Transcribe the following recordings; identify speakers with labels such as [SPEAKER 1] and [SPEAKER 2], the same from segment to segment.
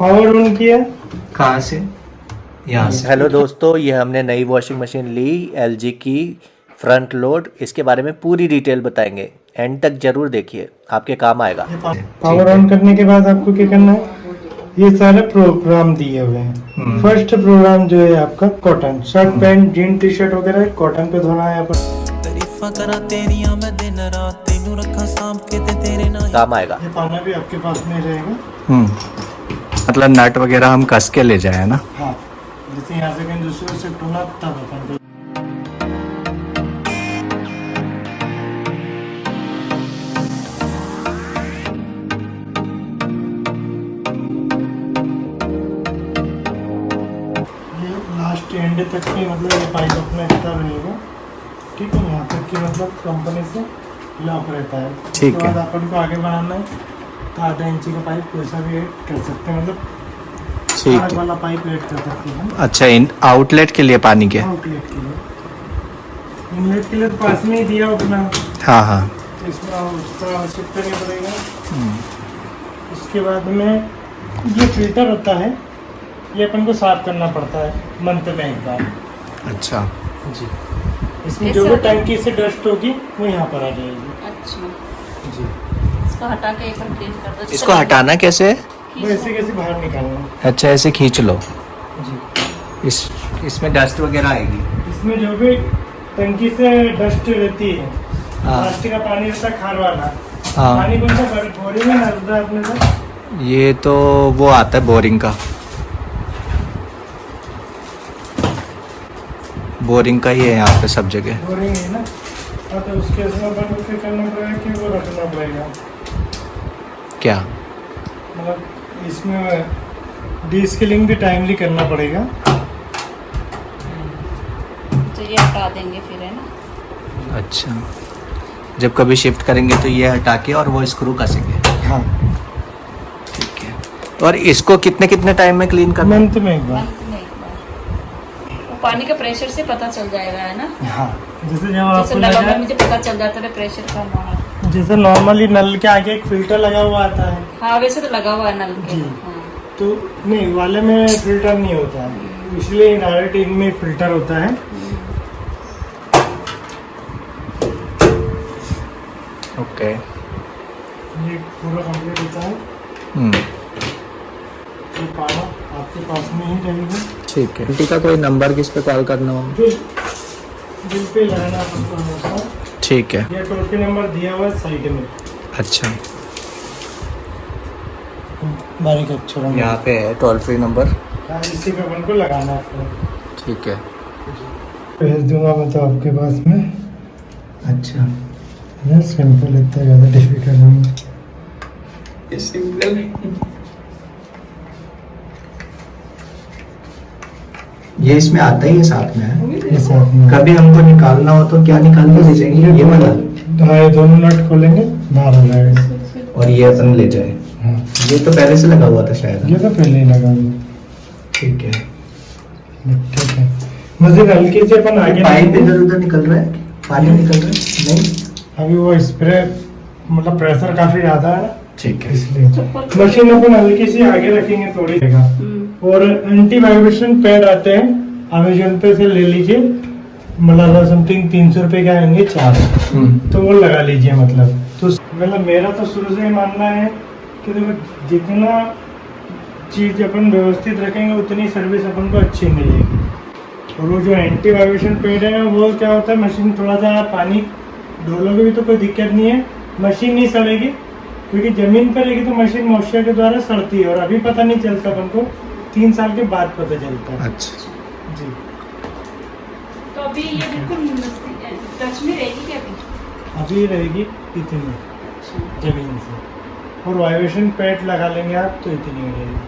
[SPEAKER 1] Power on किया।
[SPEAKER 2] कहाँ से? यहाँ से।
[SPEAKER 3] हेलो दोस्तों, ये हमने नई वॉशिंग मशीन ली एलजी की फ्रंट लोड। इसके बारे में पूरी डिटेल बताएंगे, एंड तक जरूर देखिए, आपके काम आएगा।
[SPEAKER 1] पावर ऑन करने के बाद आपको क्या करना है, ये सारे प्रोग्राम दिए हुए हैं। फर्स्ट प्रोग्राम जो है आपका cotton shirt pant gene T shirt वगैरह कॉटन पे धोना है।
[SPEAKER 3] काम आएगा।
[SPEAKER 1] ये पाना भी आपके पास में रहेगा।
[SPEAKER 2] मतलब नट वगैरह हम कस के ले जाए ना।
[SPEAKER 1] हाँ, जैसे यहाँ से कहीं दूसरे से टूना तब अपन को लास्ट एंड तक की मतलब ये पाइप अपना इतना रहेगा। ठीक है, यहाँ तक की मतलब कंपनी से लॉक रहता है।
[SPEAKER 2] ठीक
[SPEAKER 1] उसके
[SPEAKER 2] है।
[SPEAKER 1] बाद अपन को आगे बढ़ाना है तो आधा इंची का पाइप वैसा भी ऐड कर सकते हैं, मतलब
[SPEAKER 2] ठीक
[SPEAKER 1] आग
[SPEAKER 2] है।
[SPEAKER 1] वाला पाइप ऐड कर सकते हैं
[SPEAKER 2] अच्छा, इन आउटलेट के लिए पानी के।
[SPEAKER 1] आउटलेट के लिए। इनलेट के लिए तो पास में ही दिया अपना,
[SPEAKER 2] हाँ हाँ।
[SPEAKER 1] इसमें उसका आवश्यकता नहीं पड़ेगा। उसके बाद में ये फिल्टर होता है, ये अपन को साफ करना पड़ता है मंथ में एक बार।
[SPEAKER 2] अच्छा
[SPEAKER 1] जी, इसमें जो भी टंकी से डस्ट होगी वो यहाँ पर आ जाएगी।
[SPEAKER 4] अच्छा,
[SPEAKER 1] जी,
[SPEAKER 4] इसको हटा के एक बार क्लीन कर दो।
[SPEAKER 2] इसको हटाना कैसे है?
[SPEAKER 1] वो ऐसे कैसे बाहर निकालना।
[SPEAKER 2] अच्छा, ऐसे खींच लो।
[SPEAKER 1] जी,
[SPEAKER 2] इसमें डस्ट वगैरह आएगी।
[SPEAKER 1] इसमें जो भी टंकी से डस्ट रहती है,
[SPEAKER 2] हाँ।
[SPEAKER 1] प्लास्टिक का पानी रहता है खार वाला।
[SPEAKER 2] हाँ।
[SPEAKER 1] पानी कौन सा बोरिंग में डालता है अपने को?
[SPEAKER 2] ये तो वो आता है बोरिंग का। बोरिंग का ही है यहाँ पे सब जगह।
[SPEAKER 1] बोरिंग है ना। हाँ, तो उसके उसमें अपन को क्या करना पड़ेगा कि वो रखना पड़ेगा,
[SPEAKER 2] क्या?
[SPEAKER 1] मतलब इसमें डीस्किलिंग भी टाइमली करना पड़ेगा।
[SPEAKER 4] तो ये हटा देंगे फिर, है ना।
[SPEAKER 2] अच्छा, जब कभी शिफ्ट करेंगे तो ये हटा के और वो स्क्रू कसेंगे।
[SPEAKER 1] हाँ,
[SPEAKER 2] ठीक है। और इसको कितने कितने टाइम में क्लीन करना है?
[SPEAKER 1] मंथ में एक बार।
[SPEAKER 4] मंथ में एक बार। वो पानी का प्रेशर से पता चल जाएगा, है ना।
[SPEAKER 1] हाँ, जैसे जब
[SPEAKER 4] जैसे
[SPEAKER 1] आपको
[SPEAKER 4] लगा
[SPEAKER 1] लगा,
[SPEAKER 4] मुझे पता चल जाता है प्रेशर कम होना।
[SPEAKER 1] जैसे नॉर्मली नल के आगे एक फिल्टर लगा हुआ आता है,
[SPEAKER 4] हाँ, वैसे तो लगा हुआ है नल के।
[SPEAKER 1] जी।
[SPEAKER 4] हाँ।
[SPEAKER 1] तो नहीं वाले में फिल्टर नहीं होता है, इसलिए डायरेक्ट इनमें फिल्टर होता है।
[SPEAKER 2] ओके।
[SPEAKER 1] ये पूरा कंप्लीट होता है।
[SPEAKER 2] हम्म,
[SPEAKER 1] ये पाना आपके पास में ही रहेगा।
[SPEAKER 2] ठीक है। आंटी का कोई नंबर किस पे कॉल करना हो?
[SPEAKER 1] बिल पे लगाना अपन को हमेशा।
[SPEAKER 2] ठीक है।
[SPEAKER 1] ये टोल फ्री नंबर दिया हुआ है साइड में,
[SPEAKER 2] अच्छा,
[SPEAKER 1] बारीक अक्षरों में।
[SPEAKER 2] यहाँ पे है टोल फ्री नंबर।
[SPEAKER 1] हाँ, इसी पे अपन को लगाना है आपको।
[SPEAKER 2] ठीक है।
[SPEAKER 1] भेज दूंगा मैं तो आपके पास में।
[SPEAKER 2] अच्छा,
[SPEAKER 1] ये सिंपल, इतना ज़्यादा डिफिकल्ट नहीं।
[SPEAKER 2] ये इसमें आता ही है साथ में है।
[SPEAKER 1] ये साथ में
[SPEAKER 2] कभी हमको निकालना हो तो क्या निकाल के ले जाएंगे? ये वाला
[SPEAKER 1] दोनों नट खोलेंगे, बाहर हो जाएगा।
[SPEAKER 2] और ये अपन ले जाए।
[SPEAKER 1] हाँ,
[SPEAKER 2] ये तो पहले से लगा हुआ था शायद।
[SPEAKER 1] ये तो पहले ही लगा हुआ।
[SPEAKER 2] ठीक है।
[SPEAKER 1] ठीक है, मजीद हल्की से अपन आगे
[SPEAKER 2] पाइप इधर उधर निकल रहा है, पानी निकल रहा है? नहीं।
[SPEAKER 1] अभी वो स्प्रे मतलब प्रेशर काफी ज्यादा है ना,
[SPEAKER 2] ठीक है।
[SPEAKER 1] इसलिए मशीन अपन हल्की सी आगे रखेंगे थोड़ी जगह। और एंटी वाइब्रेशन पैड आते हैं, अमेजोन पे से ले लीजिए, मतलब समथिंग 300 रुपए के आएंगे 4, तो वो लगा लीजिए। मतलब मेरा तो शुरू से ही मानना है कि देखो जितना चीज अपन व्यवस्थित रखेंगे उतनी सर्विस अपन को अच्छी मिलेगी। और वो जो एंटी वाइब्रेशन पैड है ना, वो क्या होता है, मशीन थोड़ा सा पानी डोलोगे भी तो कोई दिक्कत नहीं है, मशीन नहीं सड़ेगी, क्योंकि जमीन पर रहेगी तो मशीन मॉइस्चर के द्वारा सड़ती है और अभी पता नहीं चलता, अपन को 3 साल के बाद पता चलता है।
[SPEAKER 2] अच्छा,
[SPEAKER 1] जी,
[SPEAKER 4] तो अभी ये बिल्कुल टच में रहेगी क्या
[SPEAKER 1] अभी रहेगी इतनी जमीन से, और वाइब्रेशन पैड लगा लेंगे आप तो इतनी हो जाएगी।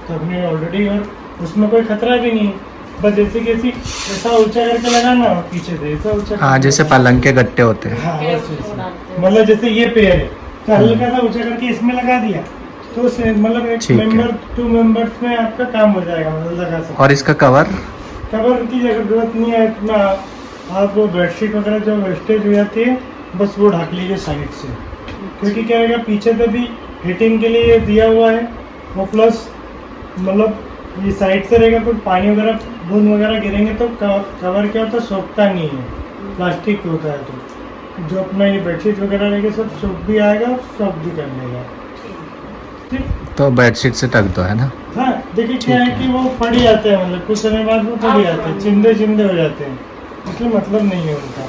[SPEAKER 1] तो अपने ऑलरेडी, और उसमें कोई खतरा भी नहीं है, बस जैसे कैसी ऐसा ऊंचा करके लगाना और पीछे से ऐसा ऊंचा।
[SPEAKER 2] हाँ, जैसे पलंग के गट्टे होते हैं।
[SPEAKER 1] हाँ, बस वैसे। मतलब जैसे ये पैर है तो हल्का सा ऊंचा करके इसमें लगा दिया तो मतलब एक
[SPEAKER 2] ठीक है।
[SPEAKER 1] मेंबर 2 मेंबर्स में आपका काम हो जाएगा, मतलब लगा सकते।
[SPEAKER 2] और इसका कवर?
[SPEAKER 1] कवर की जरूरत नहीं है इतना, आप वो बेडशीट वगैरह जो वेस्टेज हो जाती है बस वो ढक लीजिए साइड से, क्योंकि क्या रहेगा पीछे से भी हीटिंग के लिए दिया हुआ है और प्लस मतलब ये साइड से रहेगा, कुछ पानी वगैरह बूंद वगैरह गिरेंगे तो कवर क्या होता है, सोखता नहीं है, प्लास्टिक होता है। तो जो अपना ये बेडशीट वगैरह रहेगा सब सूख भी आएगा, सॉफ्ट भी कर लेगा। ठीक।
[SPEAKER 2] तो बेडशीट से ढक दो है ना।
[SPEAKER 1] हाँ देखिए क्या है कि वो पड़ ही जाते हैं, मतलब कुछ समय बाद वो पड़ ही जाते हैं, चिंदे चिंदे हो जाते हैं, इसलिए मतलब नहीं है उनका।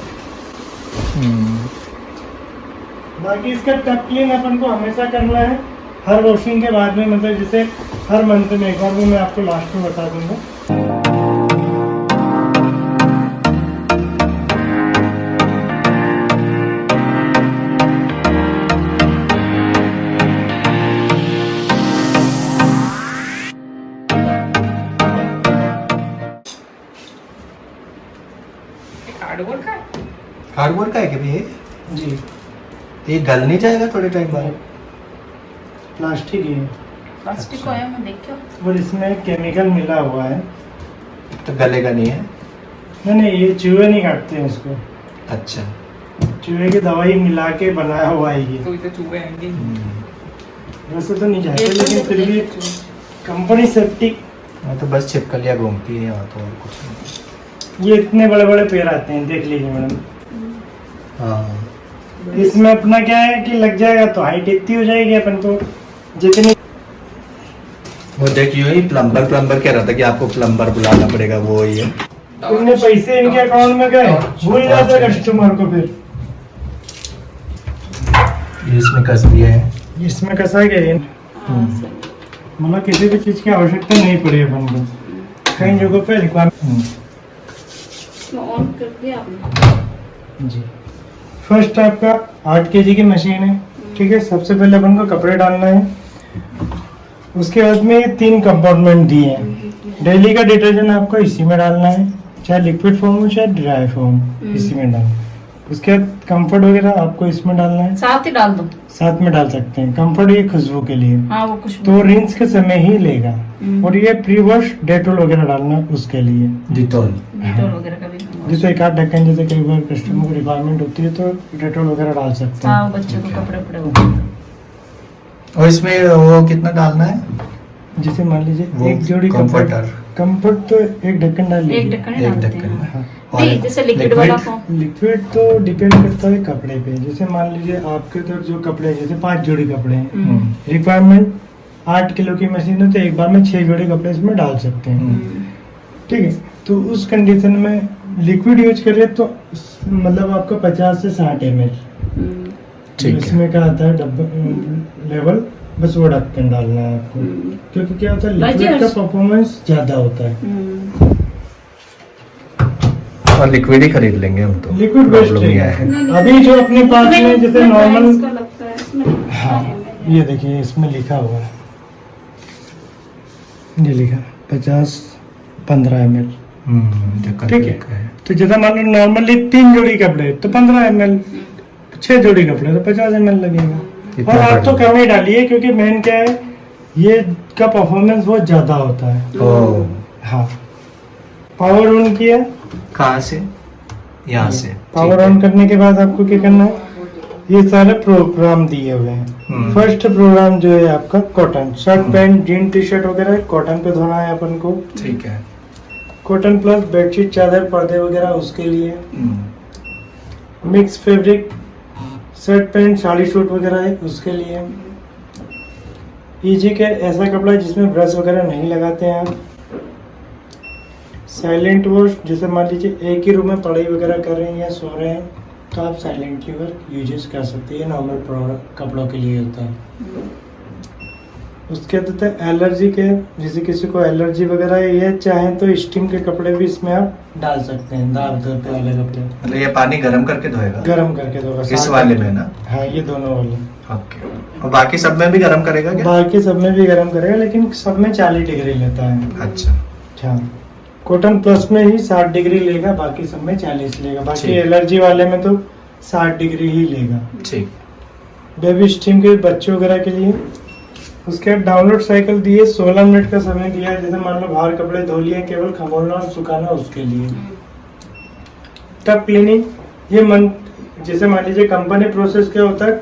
[SPEAKER 1] बाकी इसका टप क्लीन अपन को हमेशा करना है हर वॉशिंग के बाद में, मतलब जैसे हर मंथ में एक बार, वो मैं आपको लास्ट में बता दूंगा।
[SPEAKER 2] हार्डवुड का है क्या ये?
[SPEAKER 1] जी
[SPEAKER 2] ये गल नहीं जाएगा थोड़े टाइम बाद?
[SPEAKER 1] प्लास्टिक ही है
[SPEAKER 4] प्लास्टिक को आया मैं देखो।
[SPEAKER 1] और इसमें केमिकल मिला हुआ है।
[SPEAKER 2] तो गलेगा नहीं है?
[SPEAKER 1] नहीं, ये चूहे नहीं काटते हैं इसको,
[SPEAKER 2] अच्छा।
[SPEAKER 1] चूहे की दवाई मिला के बनाया हुआ है ये।
[SPEAKER 4] तो चूहे आएंगे
[SPEAKER 1] वैसे तो नहीं जाते, लेकिन फिर भी कंपनी सेफ्टी।
[SPEAKER 2] हाँ तो बस छिपकलियाँ घूमती हैं यहाँ तो, और कुछ नहीं।
[SPEAKER 1] ये इतने बड़े बड़े पेड़ आते हैं, देख लीजिए मैडम।
[SPEAKER 2] हाँ
[SPEAKER 1] इसमें अपना क्या है कि लग जाएगा तो हाइट इतनी हो जाएगी अपन को जितनी।
[SPEAKER 2] वो देखियो ही प्लम्बर कह रहा था कि आपको प्लम्बर बुलाना पड़ेगा, वो ही है।
[SPEAKER 1] इतने पैसे इनके अकाउंट में गए, भूल जाते कस्टमर को फिर।
[SPEAKER 2] ये इसमें कस दिया है,
[SPEAKER 1] इसमें कसा गया, मतलब किसी भी चीज की आवश्यकता नहीं पड़ी अपन को, कई जगहों पे रिक्वायरमेंट।
[SPEAKER 4] ऑन करके आपने
[SPEAKER 1] जी फर्स्ट आपका 8 kg की मशीन है, ठीक है। सबसे पहले अपन को कपड़े डालना है, उसके बाद में ये 3 कंपार्टमेंट दिए हैं। डेली का डिटर्जेंट आपको इसी में डालना है, चाहे लिक्विड फॉर्म हो चाहे ड्राई फॉर्म, इसी में डालना है। उसके बाद कंफर्ट वगैरह आपको इसमें डालना है,
[SPEAKER 4] साथ ही डाल दो।
[SPEAKER 1] साथ में डाल सकते हैं। कंफर्ट ये खुशबू के लिए,
[SPEAKER 4] हाँ वो कुछ
[SPEAKER 1] तो रिंस के समय ही लेगा। और ये प्री वॉश डेटोल वगैरह डालना है उसके लिए,
[SPEAKER 2] डिटॉल।
[SPEAKER 4] डिटॉल वगैरह का भी।
[SPEAKER 1] जैसे एक आध ढक्कन, जैसे कई बार कस्टमर को रिक्वायरमेंट होती है तो डेटोल वगैरह डाल सकते हैं।
[SPEAKER 4] हाँ बच्चों को कपड़े पड़े होते हैं।
[SPEAKER 2] और इसमें वो कितना डालना है?
[SPEAKER 1] जैसे मान लीजिए
[SPEAKER 2] वो
[SPEAKER 1] एक जोड़ी
[SPEAKER 2] कंफर्टर।
[SPEAKER 1] कंफर्ट तो एक ढक्कन डाल
[SPEAKER 4] एक
[SPEAKER 1] लीजिए।
[SPEAKER 4] ढक्कन ही
[SPEAKER 2] एक
[SPEAKER 4] डालते
[SPEAKER 2] ढक्कन।
[SPEAKER 4] हैं।
[SPEAKER 1] हाँ।
[SPEAKER 4] नहीं जैसे लिक्विड वाला फॉर्म।
[SPEAKER 1] लिक्विड तो डिपेंड करता है कपड़े पे। जैसे मान लीजिए आपके तो जो कपड़े हैं, जैसे 5 जोड़ी कपड़े हैं, रिक्वायरमेंट 8 किलो की मशीन है तो एक बार में 6 जोड़ी कपड़े इसमें डाल सकते हैं, ठीक है। तो उस कंडीशन में लिक्विड यूज करें तो मतलब आपका 50 से 60 ml
[SPEAKER 2] ठीक है।
[SPEAKER 1] इसमें क्या आता है डब्बा लेवल, बस वो ढक्कन डालना है आपको, क्योंकि क्या होता है लिक्विड का परफॉर्मेंस ज्यादा होता है।
[SPEAKER 2] और लिक्विड ही खरीद लेंगे हम तो,
[SPEAKER 1] लिक्विड बेस्ट
[SPEAKER 2] प्रॉब्लम नहीं है।
[SPEAKER 1] अभी जो अपने पास में जैसे नॉर्मल,
[SPEAKER 4] इसका लगता है इसमें।
[SPEAKER 1] हाँ ये देखिए इसमें लिखा हुआ है, ये लिखा 50-15 ml, ठीक है। तो जैसा मान लो नॉर्मली 3 जोड़ी कपड़े तो 15 ml, 6 जोड़ी कपड़े तो 50 ml लगेगा। और आप तो कम ही डालिए, क्योंकि मेन क्या है ये का परफॉर्मेंस बहुत ज्यादा होता है।
[SPEAKER 2] ओह,
[SPEAKER 1] हाँ पावर ऑन किया,
[SPEAKER 2] कहाँ से? यहाँ से।
[SPEAKER 1] पावर ऑन करने के बाद आपको क्या करना है, ये सारे प्रोग्राम दिए हुए हैं। फर्स्ट प्रोग्राम जो है आपका cotton, shirt pant gene T shirt वगैरह कॉटन पे धोना है अपन को,
[SPEAKER 2] ठीक है।
[SPEAKER 1] कॉटन प्लस बेडशीट चादर पर्दे वगैरह उसके लिए। Mix fabric shirt pant sari suit वगैरह है उसके लिए। इजी के ऐसा कपड़ा जिसमें ब्रश वगैरह नहीं लगाते हैं आप। साइलेंट वॉश, जैसे मान लीजिए एक ही रूम में पढ़ाई वगैरह कर रहे हैं या सो रहे हैं तो आप साइलेंटली वर्क यूजेस कर सकते हैं, ये नॉर्मल कपड़ों के लिए होता है। उसके बाद होता है एलर्जी के, जैसे किसी को एलर्जी वगैरह है, ये चाहें तो स्टीम के कपड़े भी इसमें आप डाल सकते हैं, दाब पे वाले कपड़े
[SPEAKER 2] मतलब ये पानी गर्म करके धोएगा?
[SPEAKER 1] गर्म करके दो
[SPEAKER 2] इस वाले में ना?
[SPEAKER 1] हाँ ये दोनों वाले।
[SPEAKER 2] ओके। और बाकी सब में भी गर्म करेगा क्या?
[SPEAKER 1] बाकी सब में भी गर्म करेगा, लेकिन सब में 40 डिग्री लेता है।
[SPEAKER 2] अच्छा।
[SPEAKER 1] कॉटन प्लस में ही 60 डिग्री लेगा, बाकी सब में 40 लेगा। बाकी
[SPEAKER 2] ठीक।
[SPEAKER 1] एलर्जी वाले में तो 60 डिग्री ही लेगा।
[SPEAKER 2] ठीक।
[SPEAKER 1] बेबी स्टीम के बच्चों वगैरह के लिए। उसके बाद डाउनलोड साइकिल दिए, 16 मिनट का समय दिया है। जैसे मान लो बाहर कपड़े धो लिए, केवल खमोलना और सुखाना उसके लिए। टब क्लीनिंग, ये जैसे मान लीजिए कंपनी प्रोसेस क्या होता है,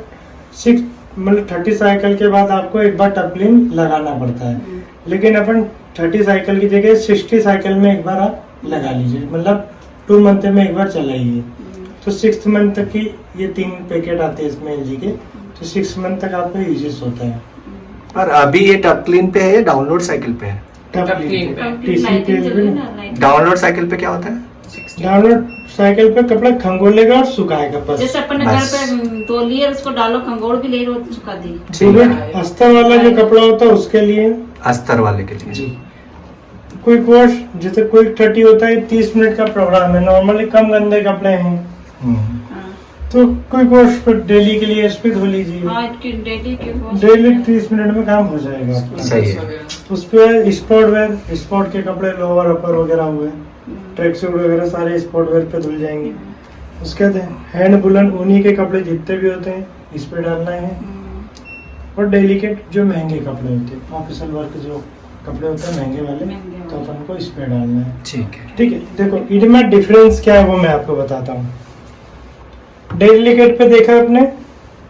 [SPEAKER 1] 6 मतलब 30 साइकिल के बाद आपको एक बार टप क्लीन लगाना पड़ता है, लेकिन अपन 30 साइकिल की जगह 60 साइकिल में एक बार आप लगा लीजिए, मतलब 2 मंथ में एक बार चलाइए। तो 6 मंथ तक की ये 3 पैकेट आते हैं इसमें LG के, तो 6 मंथ तक आपका यूजेस होता है।
[SPEAKER 2] और अभी ये टप क्लीन पे है या डाउनलोड साइकिल पे है?
[SPEAKER 1] टप
[SPEAKER 5] टप
[SPEAKER 1] क्लीन
[SPEAKER 5] क्लीन
[SPEAKER 1] पे TC पे
[SPEAKER 2] डाउनलोड साइकिल पे क्या होता है?
[SPEAKER 1] डाउनलोड साइकिल पे कपड़ा खंगोलेगा और सुखाएगा बस।
[SPEAKER 4] जैसे अपन घर पे धो लिए उसको डालो खंगोड़ भी ले लो सुखा दी।
[SPEAKER 1] पूरे अस्तर वाला जो कपड़ा होता है उसके लिए
[SPEAKER 2] अस्तर वाले के लिए।
[SPEAKER 1] जी। क्विक वॉश जैसे क्विक 30 होता है, 30 मिनट का प्रोग्राम है, नॉर्मली कम गंदे कपड़े हैं
[SPEAKER 2] हम्म,
[SPEAKER 1] तो क्विक वॉश पर डेली के लिए इस पे धो लीजिए,
[SPEAKER 4] हाँ डेली के wash
[SPEAKER 1] डेली 30 मिनट में काम हो जाएगा आपका।
[SPEAKER 2] सही है।
[SPEAKER 1] उस पे स्पोर्ट वेयर, स्पोर्ट के कपड़े लोअर अपर वगैरह हुए, ट्रैक सूट वगैरह सारे स्पोर्ट वेयर पे धुल जाएंगे। उसके बाद हैंड बुलन ऊनी के कपड़े जितने भी होते हैं इस पे डालना है, और डेलिकेट जो महंगे कपड़े होते हैं, ऑफिशियल वर्क जो कपड़े होते हैं महंगे वाले, तो अपन को इस पे डालना है।
[SPEAKER 2] ठीक है।
[SPEAKER 1] ठीक है, देखो इनमें डिफरेंस क्या है वो मैं आपको बताता हूँ। डेलिकेट पे देखा आपने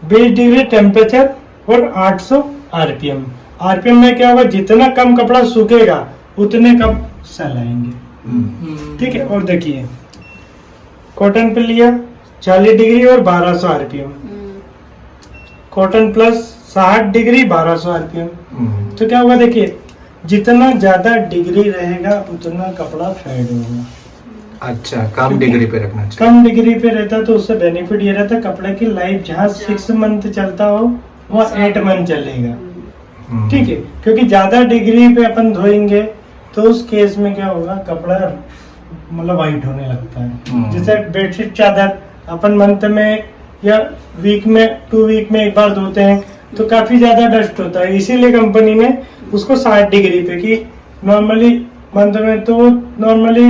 [SPEAKER 1] 20 डिग्री टेम्परेचर और 800 RPM। RPM में क्या होगा, जितना कम कपड़ा सूखेगा उतने कम सेल आएंगे। ठीक है, और देखिए कॉटन पे लिया 40 डिग्री और 1200 RPM, cotton plus 60 degree 1200 RPM। तो क्या होगा, देखिए जितना ज्यादा डिग्री रहेगा उतना कपड़ा फेड होगा।
[SPEAKER 2] अच्छा, कम डिग्री पे रखना चाहिए।
[SPEAKER 1] कम डिग्री पे रहता तो उससे बेनिफिट ये रहता कपड़े की लाइफ जहाँ 6 मंथ चलता हो वहाँ 8 मंथ चलेगा। ठीक है, क्योंकि ज्यादा डिग्री पे अपन धोएंगे तो उस केस में क्या होगा, कपड़ा मतलब वाइट होने लगता है। जैसे बेडशीट चादर अपन मंथ में या वीक में 2 वीक में एक बार धोते हैं तो काफी ज्यादा डस्ट होता है, इसीलिए कंपनी ने उसको 60 डिग्री पे की। नॉर्मली मंथ में तो नॉर्मली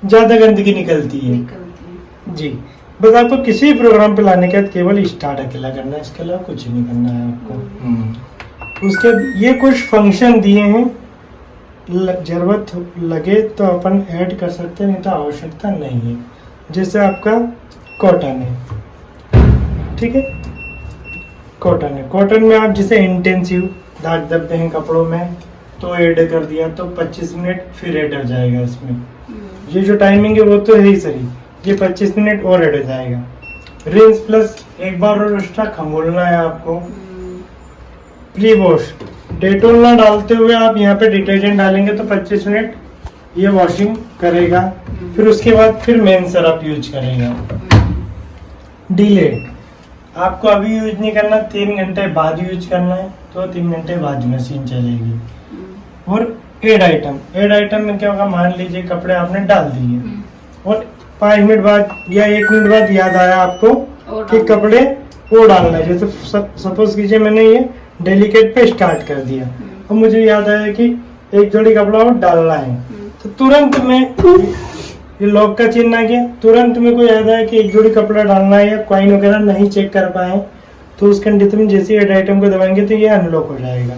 [SPEAKER 1] ज्यादा गंदगी निकलती है जी। बस आपको किसी प्रोग्राम पे लाने के बाद केवल स्टार्ट अकेला करना है, इसके अलावा कुछ नहीं करना है आपको। उसके ये कुछ फंक्शन दिए हैं, जरूरत लगे तो अपन ऐड कर सकते हैं, नहीं तो आवश्यकता नहीं है। जैसे आपका कॉटन है, ठीक है, कॉटन है, कॉटन में आप जैसे इंटेंसिव दाग धब्बे हैं कपड़ों में तो ऐड कर दिया तो 25 मिनट फिर ऐड हो जाएगा इसमें। ये जो टाइमिंग है वो तो है ही सही, ये 25 मिनट और ऐड हो जाएगा। रिंस प्लस एक बार और एक्स्ट्रा खंगोलना है आपको। प्री वॉश डेटोल ना डालते हुए आप यहाँ पे डिटर्जेंट डालेंगे तो 25 मिनट ये वॉशिंग करेगा, फिर उसके बाद फिर मेन सरफ यूज करेगा। डिले आपको अभी यूज नहीं करना, 3 घंटे बाद यूज करना है तो 3 घंटे बाद मशीन चलेगी। और एड आइटम में क्या होगा, मान लीजिए कपड़े आपने डाल दिए और 5 मिनट बाद या 1 मिनट बाद याद आया आपको कि कपड़े वो डालना है। जैसे सपोज कीजिए मैंने ये डेलिकेट पे स्टार्ट कर दिया और मुझे याद आया कि एक जोड़ी कपड़ा और डालना है, तो तुरंत में ये लॉक का चिन्ह आ गया, तुरंत में को याद आया कि एक जोड़ी कपड़ा डालना है या कॉइन वगैरह नहीं चेक कर पाए तो उस कंडीशन में जैसे एड आइटम को दबाएंगे तो ये अनलॉक हो जाएगा।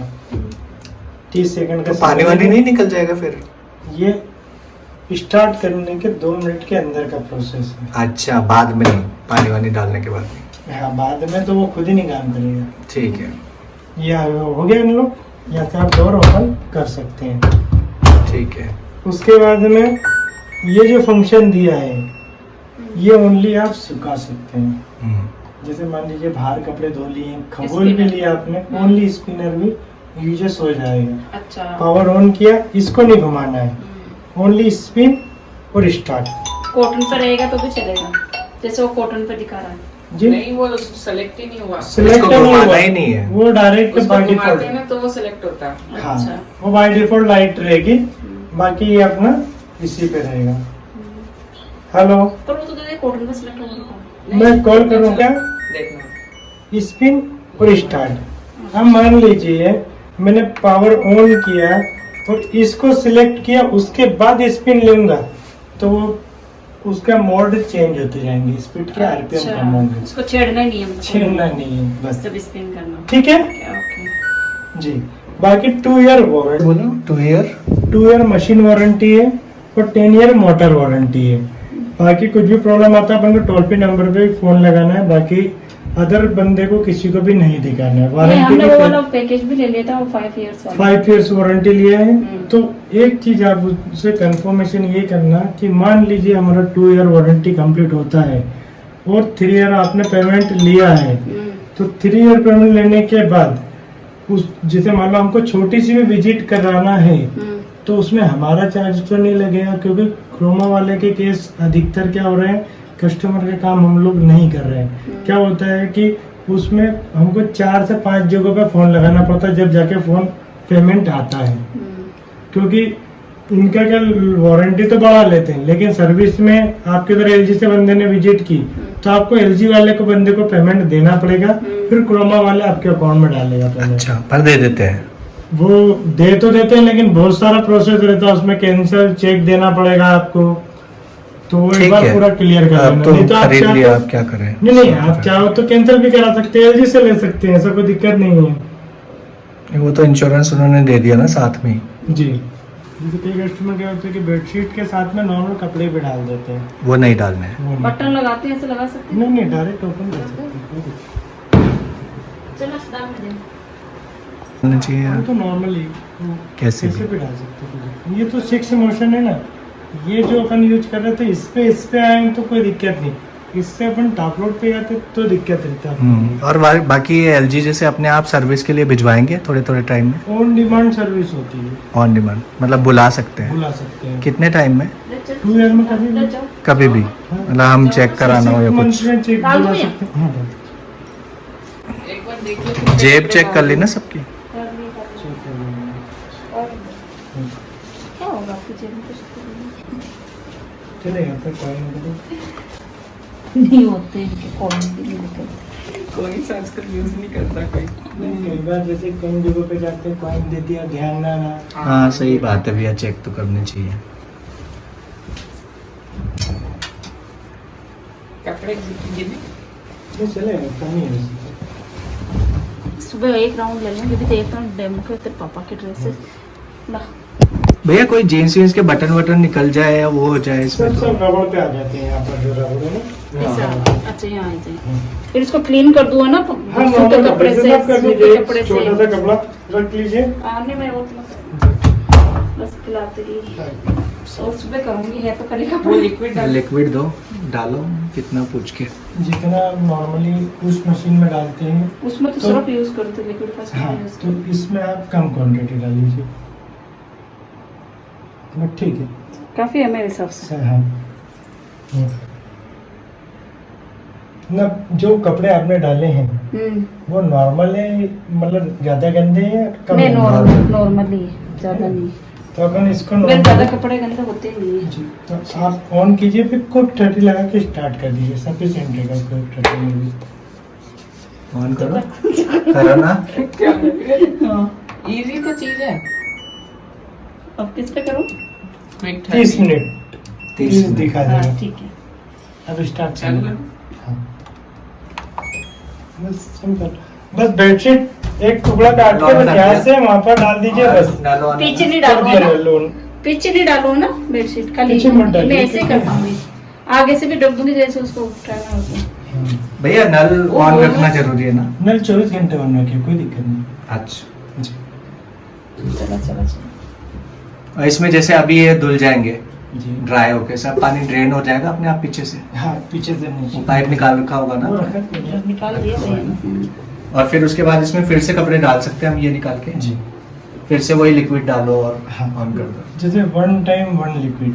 [SPEAKER 1] 30 सेकंड का
[SPEAKER 2] तो पानी वानी नहीं निकल जाएगा फिर?
[SPEAKER 1] ये स्टार्ट करने के 2 मिनट के अंदर का प्रोसेस है।
[SPEAKER 2] अच्छा, बाद में नहीं, पानी वानी डालने के बाद नहीं?
[SPEAKER 1] हाँ, बाद में तो वो खुद ही नहीं काम करेगा।
[SPEAKER 2] ठीक है,
[SPEAKER 1] ये हो गया इन लोग, यहाँ से आप डोर ओपन कर सकते हैं।
[SPEAKER 2] ठीक है।
[SPEAKER 1] उसके बाद में ये जो फंक्शन दिया है ये ओनली आप सुखा सकते हैं। जैसे मान लीजिए बाहर कपड़े धो लिए, खंगोल भी लिया आपने, ओनली स्पिनर भी यूजेस हो जाएगा।
[SPEAKER 4] अच्छा,
[SPEAKER 1] पावर ऑन किया, इसको नहीं घुमाना है, ओनली स्पिन और स्टार्ट।
[SPEAKER 4] कॉटन पर रहेगा तो भी चलेगा, जैसे वो कॉटन पर दिखा रहा है
[SPEAKER 1] जी।
[SPEAKER 5] नहीं, वो सेलेक्ट ही नहीं हुआ।
[SPEAKER 1] सिलेक्ट
[SPEAKER 2] इसको
[SPEAKER 1] नहीं
[SPEAKER 2] घुमाना
[SPEAKER 1] हुआ,
[SPEAKER 2] ही नहीं है।
[SPEAKER 1] वो डायरेक्ट
[SPEAKER 5] उसको
[SPEAKER 1] बाय
[SPEAKER 5] घुमाते हैं
[SPEAKER 1] डिफॉल्ट।
[SPEAKER 5] ना तो वो सेलेक्ट होता है।
[SPEAKER 1] हाँ,
[SPEAKER 4] अच्छा।
[SPEAKER 1] वो बाय डिफॉल्ट लाइट रहेगी, बाकी ये अपना इसी पे रहेगा। हेलो,
[SPEAKER 4] पर वो तो दीदी कॉटन पर सिलेक्ट होगा।
[SPEAKER 1] मैं कॉल करूँ क्या?
[SPEAKER 5] देखना।
[SPEAKER 1] स्पिन और स्टार्ट। अब मान लीजिए मैंने पावर ऑन किया और इसको सिलेक्ट किया, उसके बाद स्पिन लूंगा तो वो उसका मोड चेंज होते जाएंगे, स्पीड के आरपीएम कम होंगे।
[SPEAKER 4] उसको छेड़ना ही नहीं है,
[SPEAKER 1] छेड़ना नहीं है बस,
[SPEAKER 4] जब स्पिन करना।
[SPEAKER 1] ठीक है
[SPEAKER 4] ओके।
[SPEAKER 1] जी। बाकी 2 ईयर वारंटी,
[SPEAKER 2] बोलो 2
[SPEAKER 1] ईयर मशीन वारंटी है और 10 ईयर मोटर वारंटी है। बाकी कुछ भी प्रॉब्लम आता है अपन को टोल फ्री नंबर पे फोन लगाना है। बाकी अदर बंदे को किसी को भी नहीं दिखाना है।
[SPEAKER 4] नहीं,
[SPEAKER 1] वारंटी
[SPEAKER 4] हमने वो वाला
[SPEAKER 1] की
[SPEAKER 4] पैकेज भी ले लिया था, वो 5 इयर्स वाला।
[SPEAKER 1] 5 इयर्स वारंटी लिया है।
[SPEAKER 4] हम्म।
[SPEAKER 1] तो एक चीज आप उससे कंफर्मेशन ये करना कि मान लीजिए हमारा 2 ईयर वारंटी कंप्लीट होता है और 3 ईयर आपने पेमेंट लिया है, तो 3 ईयर पेमेंट लेने के बाद उस जैसे मान लो हमको छोटी सी भी विजिट कराना है तो उसमें हमारा चार्ज तो नहीं लगेगा, क्योंकि क्रोमा वाले के केस अधिकतर क्या हो रहे हैं, कस्टमर का काम हम लोग नहीं कर रहे हैं। क्या होता है कि उसमें हमको 4 से 5 जगहों पे फोन लगाना पड़ता है जब जाके फोन पेमेंट आता है, क्योंकि इनका क्या वारंटी तो बढ़ा लेते हैं, लेकिन सर्विस में आपके इधर एलजी से बंदे ने विजिट की तो आपको एलजी वाले को बंदे को पेमेंट देना पड़ेगा, फिर क्रोमा वाले आपके अकाउंट में डालेगा पेमेंट।
[SPEAKER 2] अच्छा, पर दे देते हैं।
[SPEAKER 1] वो दे तो देते हैं लेकिन बहुत सारा प्रोसेस रहता है उसमें, कैंसिल चेक देना पड़ेगा आपको, तो वो एक
[SPEAKER 2] ठीक
[SPEAKER 1] बार
[SPEAKER 2] है।
[SPEAKER 1] पूरा क्लियर कर
[SPEAKER 2] अब
[SPEAKER 1] लेना।
[SPEAKER 2] तो
[SPEAKER 1] नहीं तो आप
[SPEAKER 2] खरीद
[SPEAKER 1] चाहो
[SPEAKER 2] लिया,
[SPEAKER 1] तो-
[SPEAKER 2] आप क्या करें?
[SPEAKER 1] नहीं आप चाहो तो कैंसिल भी करा सकते हैं, एलजी से ले सकते हैं, ऐसा कोई दिक्कत नहीं है।
[SPEAKER 2] वो तो इंश्योरेंस उन्होंने दे दिया ना साथ में ही।
[SPEAKER 1] जी, जैसे कई कस्टमर क्या होते हैं कि बेडशीट के साथ में नॉर्मल कपड़े भी डाल देते हैं,
[SPEAKER 2] वो नहीं डालने हैं।
[SPEAKER 1] वो नहीं।
[SPEAKER 4] बटन लगाते हैं, ऐसे लगा सकते हैं।
[SPEAKER 1] नहीं डायरेक्ट ओपन कर सकते हैं, कोई दिक्कत
[SPEAKER 4] चलो सदाम में दे।
[SPEAKER 2] होना चाहिए
[SPEAKER 1] नहीं।
[SPEAKER 2] यार।
[SPEAKER 1] वो तो नॉर्मली
[SPEAKER 2] कैसे
[SPEAKER 1] कैसे
[SPEAKER 2] भी।
[SPEAKER 1] भी डाल सकते हैं। ये तो 6 मोशन है ना, ये जो अपन यूज कर रहे थे इस पे आए तो कोई दिक्कत नहीं, इससे अपन टॉप लोड पे आते तो दिक्कत रहता है।
[SPEAKER 2] और बाकी ये एलजी जैसे अपने आप सर्विस के लिए भिजवाएंगे थोड़े थोड़े टाइम में?
[SPEAKER 1] ऑन डिमांड सर्विस होती है,
[SPEAKER 2] ऑन डिमांड मतलब बुला सकते हैं?
[SPEAKER 1] बुला सकते हैं।
[SPEAKER 2] कितने टाइम में?
[SPEAKER 1] 2 ईयर में कभी भी,
[SPEAKER 2] कभी भी, मतलब हम चेक कराना हो या
[SPEAKER 1] 6
[SPEAKER 2] कुछ?
[SPEAKER 1] months में चेक
[SPEAKER 4] डाल
[SPEAKER 1] बुला
[SPEAKER 4] दूं या?
[SPEAKER 1] सकते हैं। हाँ, डाल।
[SPEAKER 5] एक बार देख लो।
[SPEAKER 2] जेब चेक कर ली ना सबकी?
[SPEAKER 1] चेक कर लेंगे।
[SPEAKER 4] और क्या होगा आपकी जेब में? कुछ तो
[SPEAKER 1] चलेगा फिर कॉइन करो।
[SPEAKER 4] नहीं होते इनके कॉइन भी नहीं निकलते।
[SPEAKER 5] कोई सा आजकल यूज नहीं करता कोई।
[SPEAKER 1] कई बार जैसे कई जगहों पे जाते हैं कॉइन दे दिया, ध्यान ना रहा।
[SPEAKER 2] हाँ सही बात है भैया, चेक तो करने चाहिए।
[SPEAKER 5] कपड़े ये भी
[SPEAKER 1] नहीं चलेगा, कम ही है।
[SPEAKER 4] सुबह एक राउंड ले लेंगे, भी तो एक राउंड डेमो के तेरे पापा के ड्रेसेस ला।
[SPEAKER 2] भैया कोई जीन्स वीन्स के बटन वटन निकल जाए या वो हो जाए इसमें?
[SPEAKER 1] सब रबड़ पे आ जाते हैं, यहाँ पर जो रबड़ है ना।
[SPEAKER 4] ऐसा अच्छा यहाँ आ जाए, फिर इसको क्लीन कर दूँ ना
[SPEAKER 1] हाँ
[SPEAKER 4] सूखे
[SPEAKER 1] नॉर्मल
[SPEAKER 4] कपड़े
[SPEAKER 1] कपड़े
[SPEAKER 4] से,
[SPEAKER 1] से आप कर
[SPEAKER 4] सूखे
[SPEAKER 1] लीजिए,
[SPEAKER 4] कपड़े
[SPEAKER 1] छोटा
[SPEAKER 4] से।
[SPEAKER 1] सा कपड़ा रख लीजिए।
[SPEAKER 4] आने में वो बस खिलाते रहिए और सुबह करूँगी, है तो करेगा।
[SPEAKER 5] वो लिक्विड डाल।
[SPEAKER 2] लिक्विड दो, डालो कितना पूछ के।
[SPEAKER 1] जितना नॉर्मली उस मशीन में डालते हैं,
[SPEAKER 4] उसमें तो
[SPEAKER 1] तो-
[SPEAKER 4] सिर्फ यूज करते लिक्विड का
[SPEAKER 1] हाँ
[SPEAKER 4] यूज
[SPEAKER 1] तो इसमें आप कम क्वांटिटी डाल लीजिए, बट ठीक है।
[SPEAKER 4] काफी है मेरे हिसाब से।
[SPEAKER 1] हाँ ना, जो कपड़े आपने डाले हैं वो नॉर्मल है, मतलब ज्यादा गंदे हैं कम
[SPEAKER 4] नहीं
[SPEAKER 1] गंदे?
[SPEAKER 4] नॉर्मली ज्यादा नहीं,
[SPEAKER 1] तो अपन इसको
[SPEAKER 4] मेरे
[SPEAKER 1] normal-
[SPEAKER 4] ज्यादा कपड़े गंदे होते ही नहीं है।
[SPEAKER 1] जी, तो आप ऑन कीजिए, फिर कुछ 30 लगा के स्टार्ट कर दीजिए, सफिशिएंट रहेगा कुछ 30 में भी।
[SPEAKER 2] ऑन करो, करो ना।
[SPEAKER 5] इजी तो चीज है।
[SPEAKER 4] अब किस पे करूँ?
[SPEAKER 1] 30 मिनट 30 दिखा
[SPEAKER 4] हाँ
[SPEAKER 1] देगा।
[SPEAKER 4] ठीक है।
[SPEAKER 1] अब स्टार्ट
[SPEAKER 5] चालू
[SPEAKER 1] कर।
[SPEAKER 5] कर।
[SPEAKER 1] हाँ। बस सिंपल, बस बेडशीट एक टुकड़ा काट के बस यहाँ से वहाँ पर डाल दीजिए बस।
[SPEAKER 2] डालो
[SPEAKER 4] पीछे नहीं
[SPEAKER 1] कर
[SPEAKER 4] डालूंगा
[SPEAKER 1] दिया
[SPEAKER 4] ना,
[SPEAKER 1] लोन।
[SPEAKER 4] पीछे नहीं डालूंगा ना बेडशीट, खाली
[SPEAKER 1] पीछे मत डालिए।
[SPEAKER 4] मैं ऐसे ही कर पाऊंगी, आगे से भी डब दूंगी जैसे उसको उठाना होता है।
[SPEAKER 2] भैया नल ऑन रखना जरूरी है ना?
[SPEAKER 1] नल 24 घंटे बंद रखिए, कोई दिक्कत नहीं।
[SPEAKER 2] अच्छा।
[SPEAKER 1] जी
[SPEAKER 4] चला चला चला।
[SPEAKER 2] और इसमें जैसे अभी ये धुल जाएंगे
[SPEAKER 1] जी
[SPEAKER 2] ड्राई होके, सब पानी ड्रेन हो जाएगा अपने आप पीछे से?
[SPEAKER 1] हाँ, पीछे से
[SPEAKER 2] वो
[SPEAKER 1] नीचे
[SPEAKER 2] पाइप निकाल रखा होगा
[SPEAKER 1] वो
[SPEAKER 2] ना?
[SPEAKER 1] रखा है।
[SPEAKER 4] निकाल दिया भैया।
[SPEAKER 2] और फिर उसके बाद इसमें फिर से कपड़े डाल सकते हैं हम, ये निकाल के
[SPEAKER 1] जी
[SPEAKER 2] फिर से वही लिक्विड डालो और
[SPEAKER 1] हाँ।
[SPEAKER 2] ऑन कर दो।
[SPEAKER 1] जैसे 1 टाइम 1 लिक्विड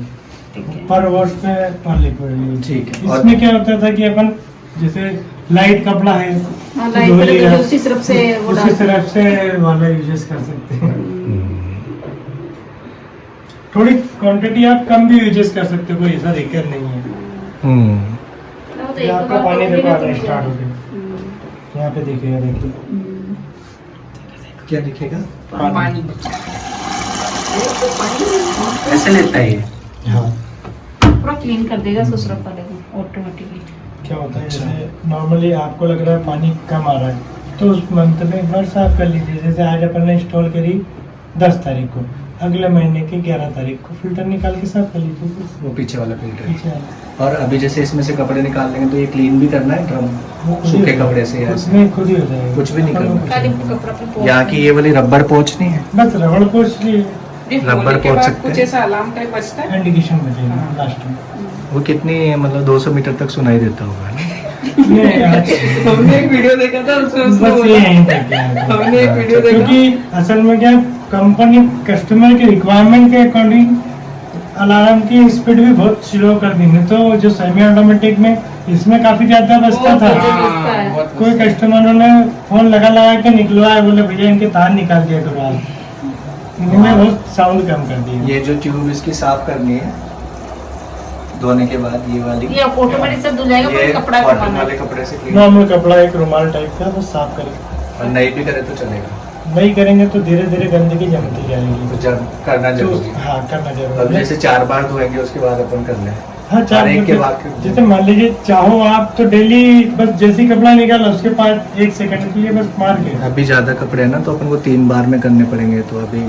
[SPEAKER 4] ठीक है।
[SPEAKER 1] पर वॉश पे 1 लिक्विड।
[SPEAKER 2] ठीक है। और
[SPEAKER 1] इसमें क्या होता था कि अपन जैसे लाइट कपड़ा है
[SPEAKER 4] हाँ
[SPEAKER 1] तो
[SPEAKER 4] लाइट
[SPEAKER 1] धो
[SPEAKER 4] पे
[SPEAKER 1] लिया,
[SPEAKER 4] तो उसी तरफ से वो
[SPEAKER 1] उसी
[SPEAKER 4] डाल।
[SPEAKER 1] तरफ से वाला यूज कर सकते हैं। थोड़ी क्वांटिटी आप कम भी यूज कर सकते हो, कोई ऐसा दिक्कत नहीं है।
[SPEAKER 4] वो तो
[SPEAKER 1] ये
[SPEAKER 4] एक
[SPEAKER 1] आपका
[SPEAKER 4] बार
[SPEAKER 1] पानी
[SPEAKER 4] करूंगी
[SPEAKER 1] देखो
[SPEAKER 4] ना
[SPEAKER 1] आना
[SPEAKER 4] तो
[SPEAKER 1] स्टार्ट हो
[SPEAKER 4] मुझे-
[SPEAKER 1] गया, यहाँ पे देखिएगा, देखिए
[SPEAKER 2] क्या दिखेगा?
[SPEAKER 5] पानी
[SPEAKER 2] ऐसे लेता है ये?
[SPEAKER 1] हाँ।
[SPEAKER 4] पूरा क्लीन कर देगा ससुराल वाले को ऑटोमेटिकली।
[SPEAKER 1] क्या होता है जैसे नॉर्मली आपको लग रहा है पानी कम आ रहा है, तो उस मंथ में एक बार साफ कर लीजिए। जैसे आज अपन ने इंस्टॉल करी 10 तारीख को, अगले महीने की 11 तारीख को फिल्टर निकाल के साफ कर लीजिए।
[SPEAKER 2] वो पीछे वाला फिल्टर है।
[SPEAKER 1] पीछे वाला।
[SPEAKER 2] और अभी जैसे इसमें से कपड़े निकाल लेंगे तो ये क्लीन भी करना है ड्रम
[SPEAKER 1] वो खुद ही
[SPEAKER 2] सूखे
[SPEAKER 1] हो
[SPEAKER 2] कपड़े से या ऐसे?
[SPEAKER 1] उसमें खुद ही हो जाएगा,
[SPEAKER 2] कुछ भी नहीं
[SPEAKER 1] अपन को
[SPEAKER 2] करना।
[SPEAKER 1] कुछ
[SPEAKER 4] खाली
[SPEAKER 1] नहीं।
[SPEAKER 4] कपड़ा पे पोंछ
[SPEAKER 2] यहाँ की ये वाली रबर पोंछ नहीं है?
[SPEAKER 1] बस रबड़ पोंछ लिए
[SPEAKER 5] ये
[SPEAKER 2] रबर
[SPEAKER 5] खोलने के
[SPEAKER 2] पोंछ
[SPEAKER 5] बाद
[SPEAKER 2] सकते
[SPEAKER 5] कुछ
[SPEAKER 2] हैं?
[SPEAKER 5] ऐसा अलार्म टाइप बजता है।
[SPEAKER 1] इंडिकेशन बजेगा लास्ट में।
[SPEAKER 2] वो कितनी मतलब 200 मीटर तक सुनाई देता होगा ना?
[SPEAKER 1] नहीं, आज
[SPEAKER 5] हमने एक वीडियो देखा था उसमें उसने
[SPEAKER 1] बस ये
[SPEAKER 5] बोला
[SPEAKER 1] यहीं तक है।
[SPEAKER 5] हमने एक वीडियो देखा
[SPEAKER 1] क्योंकि असल में क्या कंपनी कस्टमर के रिक्वायरमेंट के अकॉर्डिंग अलार्म की स्पीड भी बहुत स्लो कर दी है। तो जो सेमी ऑटोमेटिक में इसमें काफी ज्यादा बजता
[SPEAKER 4] वो
[SPEAKER 1] था।
[SPEAKER 4] तो बजता है।
[SPEAKER 5] बहुत
[SPEAKER 1] कोई कस्टमरों ने फोन लगा के निकलवाया, बोले भैया इनके तार निकाल दिया करो आप, इनमें बहुत साउंड कम कर दिया।
[SPEAKER 2] ये जो ट्यूब इसकी साफ करनी है धोने के बाद ये वाली,
[SPEAKER 4] ये ऑटोमेटिक सब धुल जाएगा,
[SPEAKER 2] ये
[SPEAKER 4] पर कपड़ा
[SPEAKER 2] कॉटन
[SPEAKER 4] घुमाना
[SPEAKER 2] वाले
[SPEAKER 4] है।
[SPEAKER 2] कपड़े से clean।
[SPEAKER 1] नॉर्मल कपड़ा एक रुमाल टाइप का बस साफ करेंगे।
[SPEAKER 2] और नहीं भी करे तो चलेगा?
[SPEAKER 1] नहीं करेंगे तो धीरे धीरे गंदगी जमती जाएगी।
[SPEAKER 2] तो जब करना
[SPEAKER 1] तो
[SPEAKER 2] जरूरी है।
[SPEAKER 1] हाँ करना
[SPEAKER 2] अब
[SPEAKER 1] जरूरी है।
[SPEAKER 2] जैसे 4 बार धोएंगे उसके बाद अपन कर लें।
[SPEAKER 1] हाँ चार
[SPEAKER 2] हर एक के
[SPEAKER 1] बजे-
[SPEAKER 2] बाद
[SPEAKER 1] जैसे मान लीजिए चाहो आप तो डेली बस जैसे ही कपड़ा निकाला उसके बाद 1 सेकंड के लिए बस मार के।
[SPEAKER 2] अभी ज्यादा कपड़े हैं ना तो अपन को 3 बार में करने पड़ेंगे, तो अभी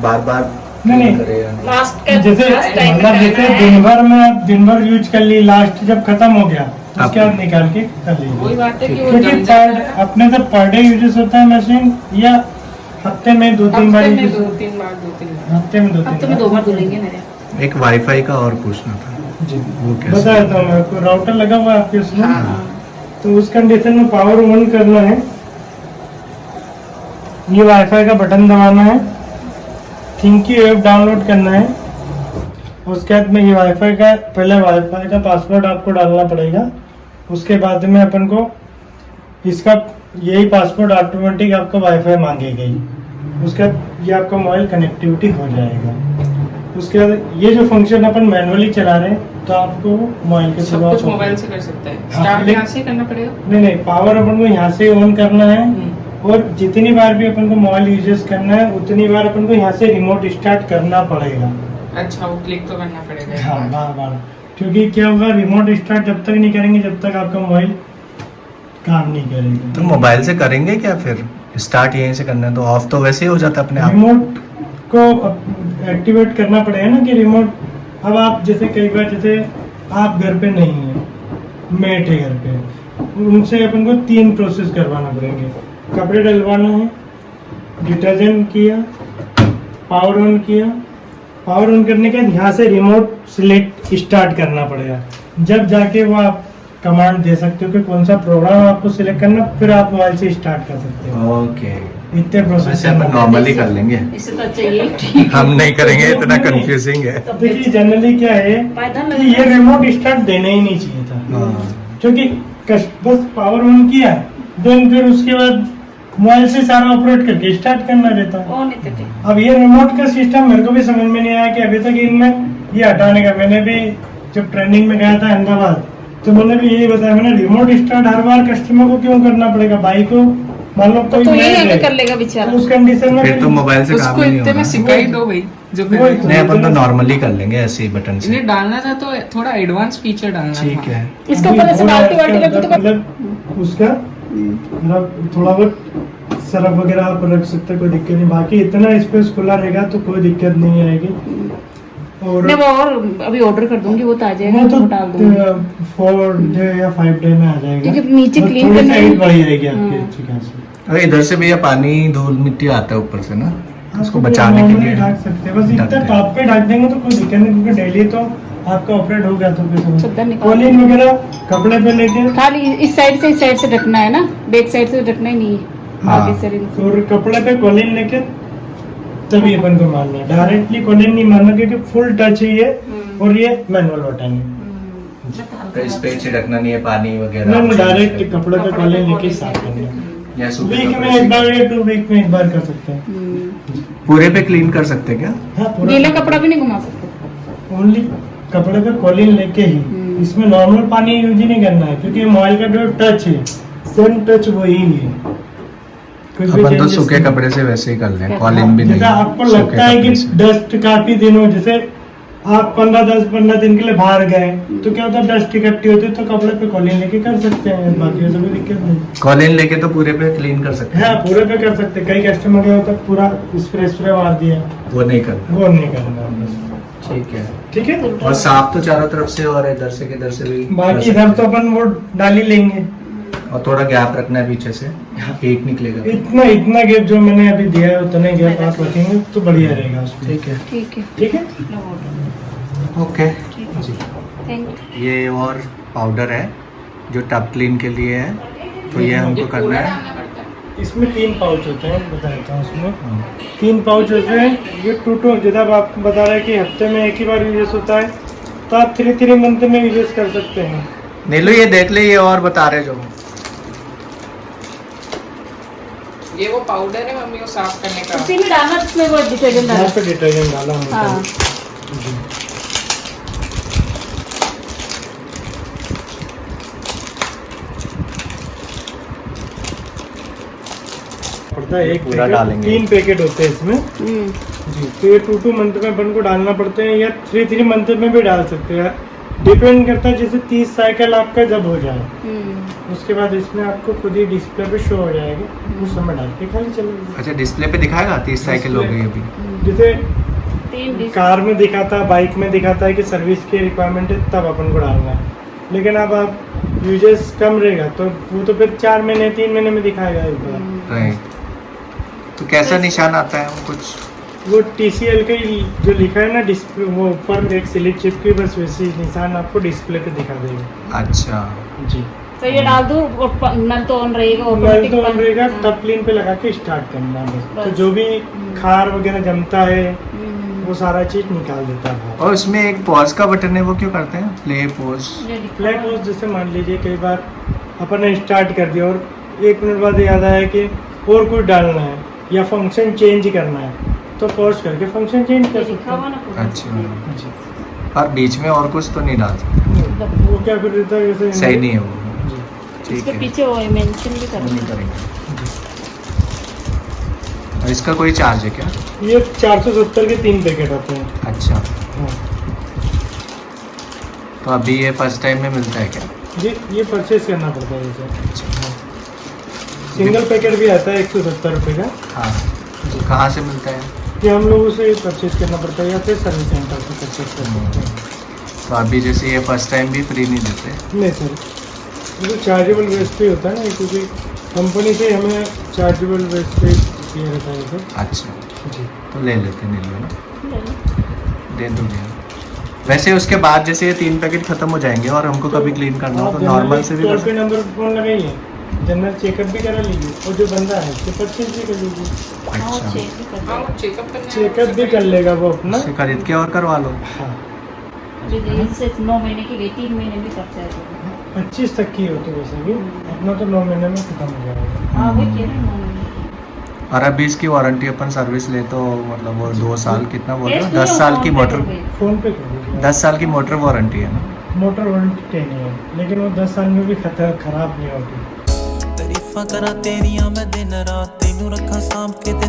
[SPEAKER 2] बार बार
[SPEAKER 1] नहीं।
[SPEAKER 2] करे या नहीं?
[SPEAKER 4] लास्ट का
[SPEAKER 1] जैसे
[SPEAKER 4] लास्ट टाइम
[SPEAKER 1] मतलब जैसे दिन भर में आप दिन भर यूज कर ली, लास्ट जब खत्म हो गया उसके
[SPEAKER 2] आप-
[SPEAKER 1] बाद निकाल के कर
[SPEAKER 5] वही
[SPEAKER 1] लीजिए।
[SPEAKER 5] बात है कि वो
[SPEAKER 1] क्योंकि
[SPEAKER 5] जम जाता है।
[SPEAKER 1] अपने तो पर डे यूजेस होता है मशीन, या हफ्ते में 2-3 बार
[SPEAKER 5] हफ्ते में
[SPEAKER 1] use-
[SPEAKER 5] 2-3 बार
[SPEAKER 1] हफ्ते में 2-3
[SPEAKER 4] हफ्ते में 2 बार धुलेंगे मेरे।
[SPEAKER 2] एक वाईफाई का और पूछना था,
[SPEAKER 1] जी
[SPEAKER 2] वो कैसे?
[SPEAKER 1] बता देता हूँ मैं आपको। राउटर लगा हुआ है आपके उसमें,
[SPEAKER 5] हाँ।
[SPEAKER 1] तो उस कंडीशन में पावर ऑन करना है, ये वाईफाई का बटन दबाना है, थिंकी ऐप डाउनलोड करना है। उसके बाद में ये वाईफाई का पहले वाईफाई का पासवर्ड आपको डालना पड़ेगा। उसके बाद में अपन को इसका यही पासवर्ड ऑटोमेटिक आपको वाईफाई मांगेगा ही। उसके बाद ये आपका मोबाइल कनेक्टिविटी हो जाएगा। उसके बाद ये जो फंक्शन अपन मैनुअली चला रहे हैं तो आपको मोबाइल के
[SPEAKER 5] सब
[SPEAKER 1] सिवा
[SPEAKER 5] कुछ मोबाइल से कर सकते हैं।
[SPEAKER 1] हाँ,
[SPEAKER 5] स्टार्ट
[SPEAKER 1] लेकिन-
[SPEAKER 5] यहाँ से करना पड़ेगा।
[SPEAKER 1] नहीं पावर अपन को यहाँ से ऑन करना है, और जितनी बार भी अपन को मोबाइल यूजेस करना है उतनी बार अपन को यहाँ से रिमोट स्टार्ट करना पड़ेगा।
[SPEAKER 5] अच्छा, वो क्लिक तो करना पड़ेगा।
[SPEAKER 1] हाँ बार, क्योंकि क्या होगा रिमोट स्टार्ट जब तक नहीं करेंगे जब तक आपका मोबाइल काम नहीं करेगा।
[SPEAKER 2] तो मोबाइल से करेंगे क्या फिर? स्टार्ट यहीं से करना है तो ऑफ तो वैसे ही हो जाता है अपने आप।
[SPEAKER 1] रिमोट को एक्टिवेट करना पड़ेगा ना कि रिमोट। अब आप जैसे कई बार जैसे आप घर पे नहीं है, मेट है घर पे, उनसे अपन को 3 प्रोसेस करवाना पड़ेंगे। कपड़े डलवाना है, डिटर्जेंट किया, पावर ऑन किया। पावर ऑन करने के बाद यहाँ से रिमोट सिलेक्ट स्टार्ट करना पड़ेगा, जब जाके वो आप कमांड दे सकते हो कि कौन सा प्रोग्राम आपको सिलेक्ट करना, फिर आप मोबाइल से स्टार्ट कर सकते हो।
[SPEAKER 2] ओके,
[SPEAKER 1] इतने प्रोसेस
[SPEAKER 2] वैसे अपन नॉर्मली कर लेंगे,
[SPEAKER 4] इससे तो अच्छा ये ठीक
[SPEAKER 2] हम नहीं करेंगे, इतना कंफ्यूजिंग है।
[SPEAKER 1] देखिए जनरली क्या है
[SPEAKER 4] पायदान
[SPEAKER 1] कि ये रिमोट स्टार्ट देना ही नहीं चाहिए था,
[SPEAKER 2] हाँ।
[SPEAKER 1] क्योंकि बस पावर ऑन किया, देन फिर उसके बाद मोबाइल से सारा ऑपरेट करके स्टार्ट करना रहता है।
[SPEAKER 4] ओ नहीं थे।
[SPEAKER 1] अब ये रिमोट का सिस्टम मेरे को भी समझ में नहीं आया कि अभी तक इनमें ये हटाने का। मैंने भी जब ट्रेनिंग में गया था अहमदाबाद तो मैंने भी यही बताया, मैंने रिमोट स्टार्ट हर बार कस्टमर को क्यों करना पड़ेगा, भाई को मान लो कोई
[SPEAKER 4] तो ये
[SPEAKER 1] मैच
[SPEAKER 4] आगे
[SPEAKER 1] है,
[SPEAKER 4] कर लेगा बेचारा।
[SPEAKER 1] तो उस कंडीशन में
[SPEAKER 2] फिर तो मोबाइल से काम
[SPEAKER 5] उसको
[SPEAKER 2] ही नहीं
[SPEAKER 5] इतने में
[SPEAKER 2] होगा।
[SPEAKER 5] सिखा ही दो भाई जो
[SPEAKER 1] वही
[SPEAKER 5] कर
[SPEAKER 1] तो।
[SPEAKER 2] नहीं, अपन तो नॉर्मली कर लेंगे ऐसे ही बटन से।
[SPEAKER 5] इन्हें डालना था तो थोड़ा एडवांस फीचर डालना था।
[SPEAKER 2] ठीक है,
[SPEAKER 4] इसके ऊपर ऐसे बाल्टी वाल्टी रख दो तो
[SPEAKER 1] मतलब उसका मतलब थोड़ा बहुत सरफ वगैरह आप रख सकते, कोई दिक्कत नहीं। बाकी इतना स्पेस खुला रहेगा तो कोई दिक्कत नहीं आएगी। और
[SPEAKER 4] मैं वो और अभी ऑर्डर कर दूंगी, वो तो आ जाएगा,
[SPEAKER 1] वो
[SPEAKER 4] वो
[SPEAKER 1] तो
[SPEAKER 4] डाल दूंगी।
[SPEAKER 1] 4 डे या 5 डे में आ जाएगा,
[SPEAKER 4] क्योंकि नीचे
[SPEAKER 1] बस
[SPEAKER 4] clean
[SPEAKER 1] थोड़ी
[SPEAKER 4] करना
[SPEAKER 1] सी
[SPEAKER 4] है।
[SPEAKER 1] height बढ़ी जाएगी आपकी
[SPEAKER 4] हाँ।
[SPEAKER 1] अच्छी खासी।
[SPEAKER 2] अरे इधर से भैया पानी धूल मिट्टी आता है ऊपर से ना, उसको
[SPEAKER 1] आप
[SPEAKER 2] बचाने के
[SPEAKER 1] normally
[SPEAKER 2] लिए
[SPEAKER 1] ढक सकते हैं, बस
[SPEAKER 2] ढक
[SPEAKER 1] इतना
[SPEAKER 2] दें।
[SPEAKER 1] टॉप पे ढक देंगे तो कोई दिक्कत नहीं, क्योंकि डेली तो आपका ऑपरेट हो गया तो
[SPEAKER 4] चद्दर निकाल
[SPEAKER 1] कॉलिंग वगैरह कपड़े पे लेके
[SPEAKER 4] खाली इस साइड से इस साइड से ढकना है ना, बैक साइड से ढकना ही नहीं है।
[SPEAKER 2] हाँ।
[SPEAKER 4] आगे से रिंग से।
[SPEAKER 1] और कपड़े पे कॉलिंग लेके तभी अपन को मारना है, डायरेक्टली कॉलिंग नहीं मारना, क्योंकि फुल टच है ये और ये मैनुअल बटन है।
[SPEAKER 2] तो इस पे छिड़कना नहीं है पानी वगैरह,
[SPEAKER 1] नहीं डायरेक्ट कपड़े पे कॉलिंग लेके साफ करना है।
[SPEAKER 2] या सूखे
[SPEAKER 1] वीक
[SPEAKER 2] कपड़े
[SPEAKER 1] में एक
[SPEAKER 2] से।
[SPEAKER 1] बार या 2 वीक में एक बार कर सकते हैं।
[SPEAKER 2] पूरे पे क्लीन कर सकते हैं क्या?
[SPEAKER 1] हाँ पूरा
[SPEAKER 4] गीला कपड़ा भी नहीं घुमा सकते।
[SPEAKER 1] ओनली कपड़े पे कॉलिंग लेके ही, इसमें नॉर्मल पानी यूज ही नहीं करना है, क्योंकि मोबाइल का जो टच है सेम टच वही है। कुछ भी
[SPEAKER 2] अपन तो
[SPEAKER 1] changes
[SPEAKER 2] सूखे
[SPEAKER 1] नहीं।
[SPEAKER 2] कपड़े से वैसे ही कर लें, कॉलिंग भी नहीं।
[SPEAKER 1] जैसे आपको
[SPEAKER 2] सूखे
[SPEAKER 1] लगता है कि
[SPEAKER 2] कपड़े से।
[SPEAKER 1] डस्ट काफी दिन हो, जैसे आप 15 दिन के लिए बाहर गए तो क्या होता है, डस्ट इकट्ठी होती है तो कपड़े पे कॉलिन लेके कर सकते हैं, बाकी तो कोई दिक्कत नहीं।
[SPEAKER 2] कॉलिन लेके तो पूरे पे क्लीन कर सकते
[SPEAKER 1] हाँ
[SPEAKER 2] हैं,
[SPEAKER 1] पूरे पे कर सकते हैं। कई कस्टमर के होता है पूरा स्प्रे मार दिया,
[SPEAKER 2] वो नहीं करना।
[SPEAKER 1] वो नहीं करना बस।
[SPEAKER 2] ठीक है।
[SPEAKER 1] ठीक है।
[SPEAKER 2] और साफ तो चारों तरफ से और इधर से किधर से भी
[SPEAKER 1] बाकी इधर तो अपन वो डाल ही लेंगे,
[SPEAKER 2] और थोड़ा गैप रखना है पीछे से, हीट निकलेगा।
[SPEAKER 1] इतना गैप जो मैंने अभी दिया है उतना गैप आप रखेंगे तो बढ़िया रहेगा उसमें।
[SPEAKER 2] ठीक है,
[SPEAKER 4] ठीक है,
[SPEAKER 1] ठीक है।
[SPEAKER 4] No problem.
[SPEAKER 2] ओके।
[SPEAKER 4] ठीक है, थैंक यू।
[SPEAKER 2] ये और पाउडर है जो टब क्लीन के लिए है, तो ये हमको करना
[SPEAKER 5] पूरा
[SPEAKER 2] है।
[SPEAKER 5] डालना पड़ता है।
[SPEAKER 1] इसमें 3 पाउच होते हैं, बता देता हूँ। इसमें 3 पाउच होते हैं। ये 2 जब आप बता रहे हैं कि हफ्ते में एक ही बार यूज होता है तो आप 3 मंथ में यूज कर सकते हैं।
[SPEAKER 2] नीलू ये देख ले, ये और बता रहे जो।
[SPEAKER 5] ये वो पाउडर है मम्मी को साफ करने का।
[SPEAKER 4] उसी में डालना, इसमें वो डिटर्जेंट डालना।
[SPEAKER 1] यहाँ पे डिटर्जेंट डाला होता
[SPEAKER 4] हाँ।
[SPEAKER 1] है जी। पड़ता है एक
[SPEAKER 2] पूरा
[SPEAKER 1] पैकेट,
[SPEAKER 2] डालेंगे।
[SPEAKER 1] 3 पैकेट होते हैं इसमें जी। तो ये 2 मंथ में अपन को डालना पड़ते हैं, या 3 मंथ में भी डाल सकते हैं, डिपेंड करता है। जैसे 30 साइकिल आपका जब हो जाए उसके बाद इसमें आपको खुद ही डिस्प्ले पे शो हो जाएगा, उस समय डाल के खाली चलेगा।
[SPEAKER 2] अच्छा, डिस्प्ले पे दिखाएगा 30 साइकिल हो गई अभी।
[SPEAKER 1] जैसे
[SPEAKER 4] 3
[SPEAKER 1] कार में दिखाता है, बाइक में दिखाता है कि सर्विस की रिक्वायरमेंट है तब अपन को डालना है, लेकिन अब आप यूजेस कम रहेगा तो वो तो फिर 4 महीने 3 महीने में दिखाएगा एक बार।
[SPEAKER 2] राइट। तो कैसा निशान आता है वो कुछ?
[SPEAKER 1] वो TCL का ही जो लिखा है ना डिस्प्ले, वो ऊपर एक सिलिक चिप की बस वैसी निशान आपको डिस्प्ले पे दिखा देगा।
[SPEAKER 2] अच्छा,
[SPEAKER 1] जी।
[SPEAKER 4] तो ये डाल दूँ और नल तो ऑन रहेगा,
[SPEAKER 1] नल
[SPEAKER 4] ऑटोमेटिक
[SPEAKER 1] तो ऑन रहेगा,
[SPEAKER 4] हाँ।
[SPEAKER 1] टब क्लीन पे लगा के स्टार्ट करना है बस। तो
[SPEAKER 4] बस।
[SPEAKER 1] जो भी खार वगैरह जमता है
[SPEAKER 4] हम्म।
[SPEAKER 1] वो सारा चीज निकाल देता है।
[SPEAKER 2] और उसमें एक पॉज का बटन है, वो क्यों करते हैं? Play pause.
[SPEAKER 4] ये दिखा।
[SPEAKER 1] प्ले पॉज जैसे मान लीजिए कई बार अपन ने स्टार्ट कर दिया और 1 मिनट बाद याद आया कि और कुछ डालना है या फंक्शन चेंज करना है तो पॉज करके फंक्शन चेंज कर
[SPEAKER 4] ये
[SPEAKER 1] सकते
[SPEAKER 4] लिखा हुआ
[SPEAKER 1] हैं।
[SPEAKER 4] ना पूरा।
[SPEAKER 2] अच्छा।
[SPEAKER 1] जी।
[SPEAKER 2] और बीच में और कुछ तो नहीं डाल सकते?
[SPEAKER 1] वो क्या फिर रहता है जैसे
[SPEAKER 2] सही नहीं है वो।
[SPEAKER 1] जी।
[SPEAKER 2] ठीक
[SPEAKER 4] इसके
[SPEAKER 2] है,
[SPEAKER 4] पीछे वो मेंशन भी
[SPEAKER 2] वो
[SPEAKER 4] करना
[SPEAKER 2] नहीं
[SPEAKER 4] है।
[SPEAKER 2] करेंगे। और इसका कोई चार्ज है क्या?
[SPEAKER 1] ये 470 के 3 पैकेट आते हैं।
[SPEAKER 2] अच्छा,
[SPEAKER 1] हाँ।
[SPEAKER 2] तो अभी ये फर्स्ट टाइम में मिलता है क्या?
[SPEAKER 1] जी, ये परचेज करना पड़ता है इसे।
[SPEAKER 2] अच्छा।
[SPEAKER 1] हाँ। सिंगल पैकेट भी आता है 170 रुपये का।
[SPEAKER 2] हाँ, तो कहाँ से मिलता है?
[SPEAKER 1] ये हम लोगों से परचेज करना पड़ता है या फिर सर्विस सेंटर से परचेज कर सकते हैं।
[SPEAKER 2] तो अभी जैसे ये फर्स्ट टाइम भी फ्री नहीं देते?
[SPEAKER 1] नहीं सर, ये तो चार्जेबल वेस्ट पे होता है ना, क्योंकि कंपनी से हमें चार्जेबल वेस्ट पे दिया रहता है इसे।
[SPEAKER 2] अच्छा,
[SPEAKER 1] जी।
[SPEAKER 2] तो ले लेते हैं नीलू ना, दे दो भैया। वैसे उसके बाद जैसे ये 3 पैकेट खत्म हो जाएंगे और हमको कभी क्लीन करना हो
[SPEAKER 1] आप
[SPEAKER 2] तो नॉर्मल से भी
[SPEAKER 1] टोल
[SPEAKER 2] कर
[SPEAKER 1] पे नंबर फोन लगाइए, जनरल चेकअप भी करा लीजिए और जो बंदा है उससे परचेज भी कर लीजिए।
[SPEAKER 4] हाँ,
[SPEAKER 2] अच्छा,
[SPEAKER 4] चेक भी करना
[SPEAKER 5] हाँ,
[SPEAKER 4] है।
[SPEAKER 5] वो चेकअप करना है,
[SPEAKER 1] चेकअप
[SPEAKER 5] उससे
[SPEAKER 1] भी कर
[SPEAKER 5] करेंगे।
[SPEAKER 1] लेगा वो अपना।
[SPEAKER 2] उससे खरीद के और करवा लो।
[SPEAKER 1] हाँ,
[SPEAKER 4] जो जैसे 9 महीने की गई, 3 महीने भी करता है तो।
[SPEAKER 1] 25 तक की होती है वैसे भी, अपना तो 9 महीने में खत्म हो जाएगा।
[SPEAKER 4] हाँ, वही कह रहे हैं 9 महीने की।
[SPEAKER 2] और अभी इसकी वारंटी अपन सर्विस ले तो मतलब वो 2 साल कितना बोल रहे हो?
[SPEAKER 4] Yes,
[SPEAKER 2] 10
[SPEAKER 4] नहीं,
[SPEAKER 2] साल
[SPEAKER 4] फोन
[SPEAKER 2] की
[SPEAKER 4] पे
[SPEAKER 2] मोटर,
[SPEAKER 4] कर दे।
[SPEAKER 1] फोन पे कर दीजिए।
[SPEAKER 2] 10 साल की मोटर वारंटी है ना?
[SPEAKER 1] मोटर वारंटी 10 है, लेकिन वो 10 साल में भी खराब नहीं होगी।
[SPEAKER 6] तारीफां करा तेरियां मैं दिन रात तेनू रखा सांभ के ते